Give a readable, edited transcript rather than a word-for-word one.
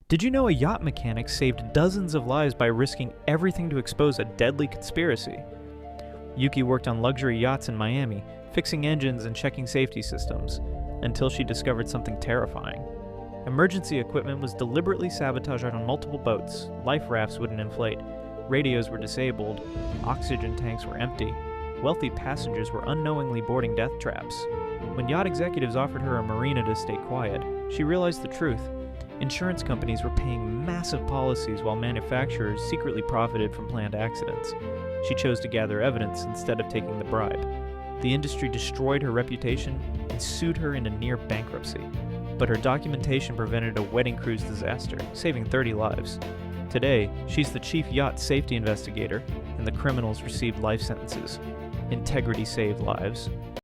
Did you know a yacht mechanic saved dozens of lives by risking everything to expose a deadly conspiracy? Yuki worked on luxury yachts in Miami, fixing engines and checking safety systems, until she discovered something terrifying. Emergency equipment was deliberately sabotaged on multiple boats, life rafts wouldn't inflate, radios were disabled, oxygen tanks were empty, wealthy passengers were unknowingly boarding death traps. When yacht executives offered her a marina to stay quiet, she realized the truth. Insurance companies were paying massive policies while manufacturers secretly profited from planned accidents. She chose to gather evidence instead of taking the bribe. The industry destroyed her reputation and sued her into near bankruptcy. But her documentation prevented a wedding cruise disaster, saving 30 lives. Today, she's the chief yacht safety investigator, and the criminals received life sentences. Integrity saved lives.